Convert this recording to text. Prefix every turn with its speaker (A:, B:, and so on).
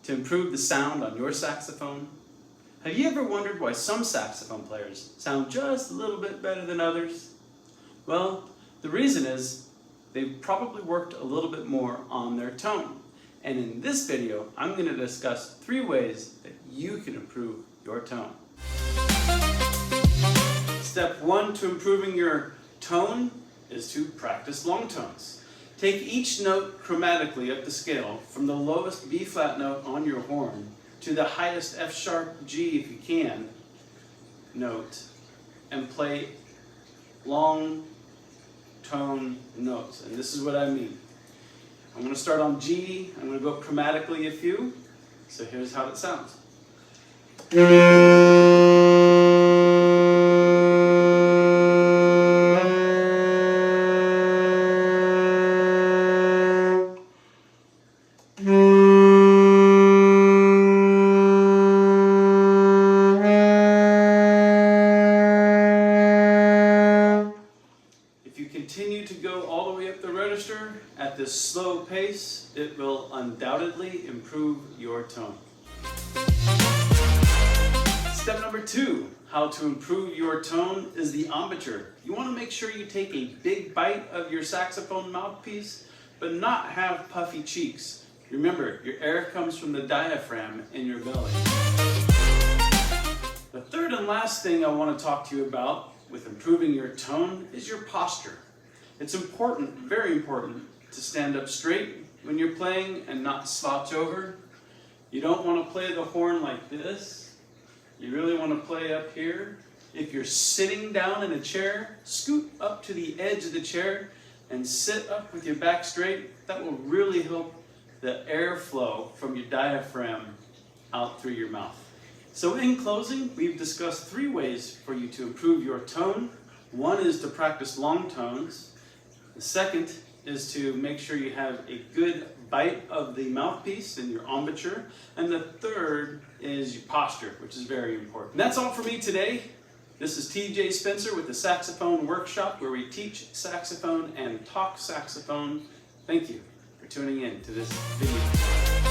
A: to improve the sound on your saxophone? Have you ever wondered why some saxophone players sound just a little bit better than others? Well, the reason is they've probably worked a little bit more on their tone. And in this video, I'm going to discuss 3 ways that you can improve your tone. Step 1 to improving your tone is to practice long tones. Take each note chromatically up the scale from the lowest B flat note on your horn to the highest F sharp G, if you can, note, and play long tone notes. And this is what I mean. I'm going to start on G, I'm going to go chromatically a few, so here's how it sounds. If you continue to go all the way up the register at this slow pace, it will undoubtedly improve your tone. Step number 2, how to improve your tone, is the embouchure. You want to make sure you take a big bite of your saxophone mouthpiece, but not have puffy cheeks. Remember, your air comes from the diaphragm in your belly. The third and last thing I want to talk to you about with improving your tone is your posture. It's important, very important, to stand up straight when you're playing and not slouch over. You don't want to play the horn like this. You really want to play up here. If you're sitting down in a chair, scoot up to the edge of the chair and sit up with your back straight. That will really help the airflow from your diaphragm out through your mouth. So in closing, we've discussed 3 ways for you to improve your tone. 1 is to practice long tones. The second is to make sure you have a good bite of the mouthpiece and your embouchure. And the third is your posture, which is very important. And that's all for me today. This is TJ Spencer with the Saxophone Workshop, where we teach saxophone and talk saxophone. Thank you for tuning in to this video.